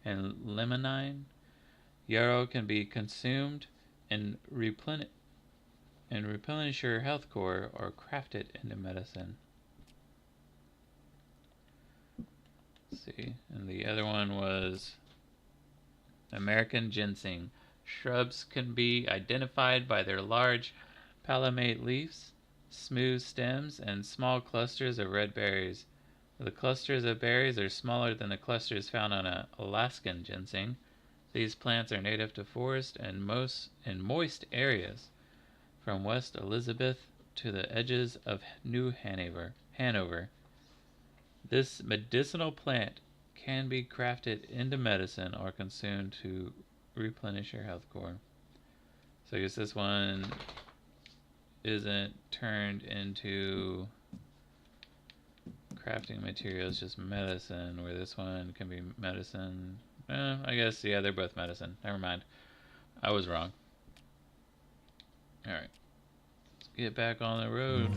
and Lemonine. Yarrow can be consumed and replenish your health core or craft it into medicine. Let's see. And the other one was American ginseng. Shrubs can be identified by their large palmate leaves, smooth stems, and small clusters of red berries. The clusters of berries are smaller than the clusters found on Alaskan ginseng. These plants are native to forest and moist areas, from West Elizabeth to the edges of New Hanover. This medicinal plant can be crafted into medicine or consumed to replenish your health core. So I guess this one isn't turned into crafting materials, just medicine, where this one can be medicine. I guess, yeah, they're both medicine. Never mind. I was wrong. Alright. Let's get back on the road.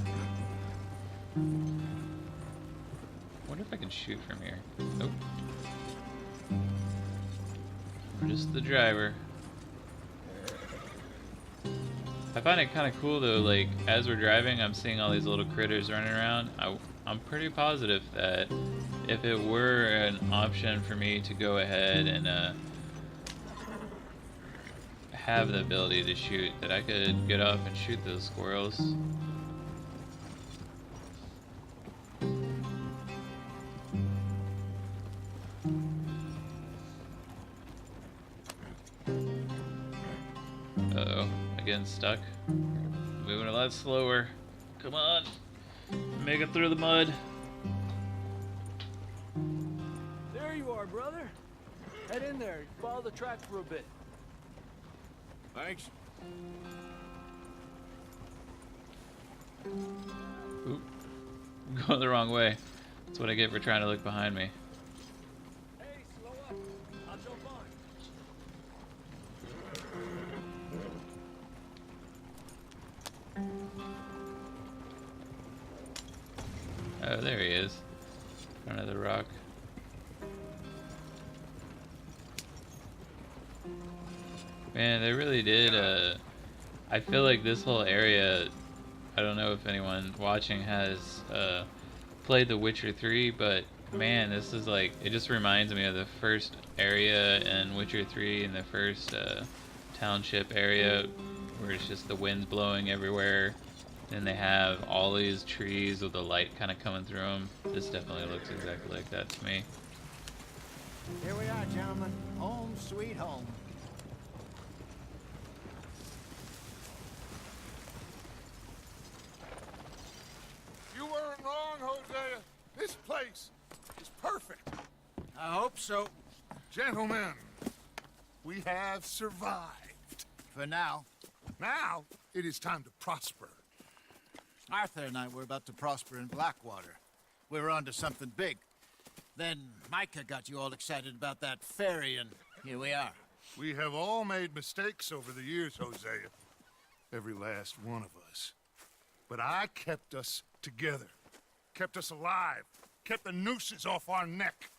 Wonder if I can shoot from here. Nope. I'm just the driver. I find it kind of cool though, like, as we're driving, I'm seeing all these little critters running around. I'm pretty positive that if it were an option for me to go ahead and have the ability to shoot, that I could get up and shoot those squirrels. Uh-oh, I'm getting stuck. Moving a lot slower. Come on. Make it through the mud. There you are, brother. Head in there. Follow the track for a bit. Thanks. Oop. I'm going the wrong way. That's what I get for trying to look behind me. Oh, there he is. In front of the rock. Man, they really did, I feel like this whole area, I don't know if anyone watching has, played The Witcher 3, but man, this is like, it just reminds me of the first area in Witcher 3 and the first, township area, where it's just the wind's blowing everywhere. And they have all these trees with the light kind of coming through them. This definitely looks exactly like that to me. Here we are, gentlemen. Home sweet home. You weren't wrong, Hosea. This place is perfect. I hope so. Gentlemen, we have survived. For now. Now, it is time to prosper. Arthur and I were about to prosper in Blackwater. We were onto something big. Then Micah got you all excited about that ferry, and here we are. We have all made mistakes over the years, Hosea. Every last one of us. But I kept us together. Kept us alive. Kept the nooses off our neck.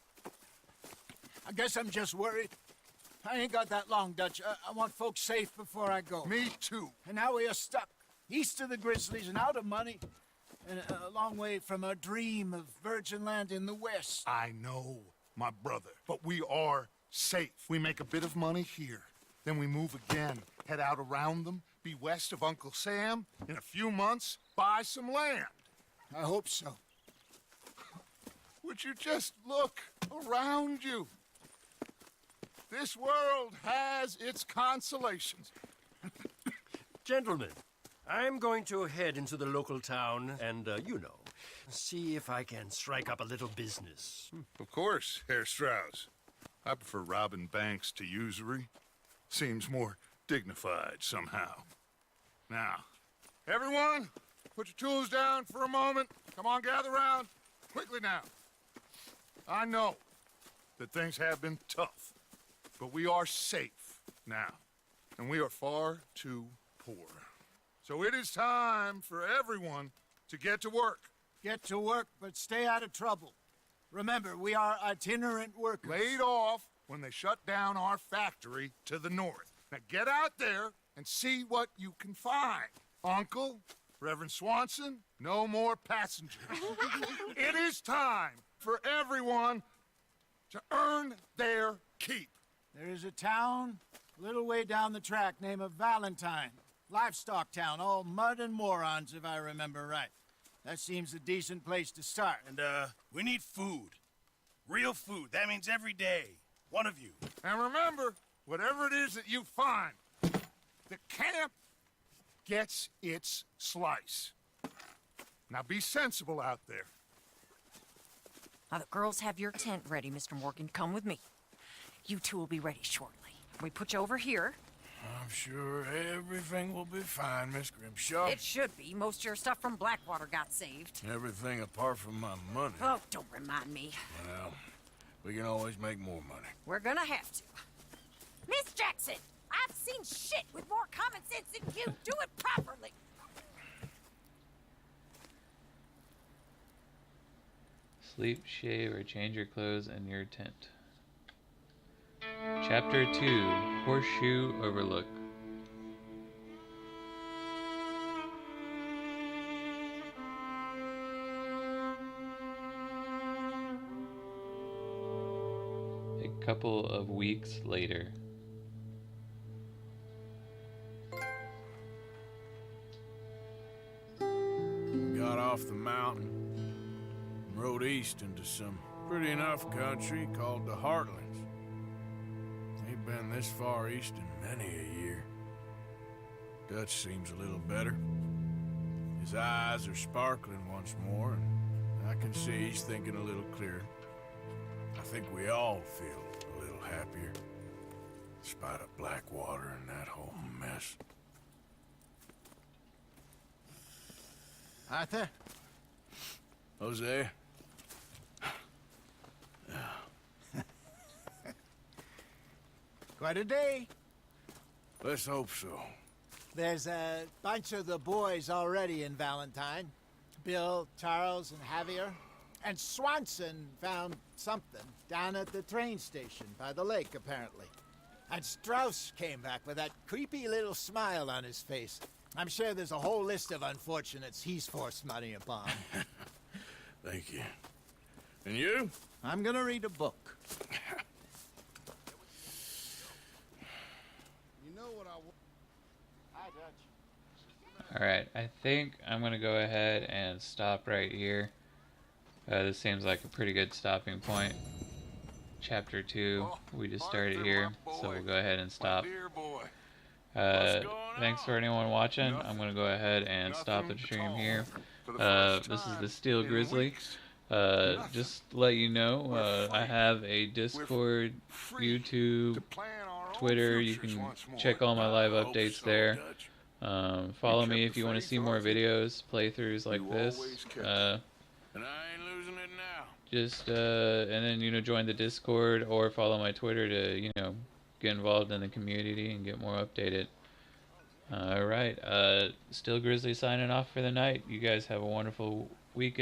I guess I'm just worried. I ain't got that long, Dutch. I want folks safe before I go. Me too. And now we are stuck. East of the Grizzlies and out of money. And a long way from our dream of virgin land in the west. I know, my brother. But we are safe. We make a bit of money here. Then we move again. Head out around them. Be west of Uncle Sam. In a few months, buy some land. I hope so. Would you just look around you? This world has its consolations. Gentlemen, I'm going to head into the local town and, see if I can strike up a little business. Of course, Herr Strauss. I prefer robbing banks to usury. Seems more dignified somehow. Now, everyone, put your tools down for a moment. Come on, gather round. Quickly now. I know that things have been tough, but we are safe now, and we are far too poor. So it is time for everyone to get to work. Get to work, but stay out of trouble. Remember, we are itinerant workers. Laid off when they shut down our factory to the north. Now get out there and see what you can find. Uncle, Reverend Swanson, no more passengers. It is time for everyone to earn their keep. There is a town a little way down the track named Valentine. Livestock town, all mud and morons, if I remember right. That seems a decent place to start. And, we need food. Real food. That means every day. One of you. And remember, whatever it is that you find, the camp gets its slice. Now be sensible out there. Now, the girls have your tent ready, Mr. Morgan. Come with me. You two will be ready shortly. We put you over here. I'm sure everything will be fine, Miss Grimshaw. It should be. Most of your stuff from Blackwater got saved. Everything apart from my money. Oh, don't remind me. Well, we can always make more money. We're gonna have to. Miss Jackson, I've seen shit with more common sense than you. Do it properly. Sleep, shave, or change your clothes in your tent. Chapter 2, Horseshoe Overlook. A couple of weeks later. Got off the mountain and rode east into some pretty enough country called the Heartlands. Ain't been this far east in many a year. Dutch seems a little better. His eyes are sparkling once more, and I can see he's thinking a little clearer. I think we all feel a little happier, in spite of Blackwater and that whole mess. Arthur? Jose? Quite a day. Let's hope so. There's a bunch of the boys already in Valentine. Bill, Charles, and Javier. And Swanson found something down at the train station by the lake, apparently. And Strauss came back with that creepy little smile on his face. I'm sure there's a whole list of unfortunates he's forced money upon. Thank you. And you? I'm gonna read a book. You know what I want? Hi, Dutch. Alright, I think I'm going to go ahead and stop right here. This seems like a pretty good stopping point. Chapter 2, we just started here, so we'll go ahead and stop. Thanks for anyone watching. I'm going to go ahead and stop the stream here. This is the Steel Grizzly. Just to let you know, I have a Discord, YouTube, Twitter. You can check all my live updates there. Follow me if you want to see more videos, playthroughs like this. And I ain't losing it now. Just and then join the Discord or follow my Twitter to get involved in the community and get more updated. All right, Still Grizzly signing off for the night. You guys have a wonderful weekend.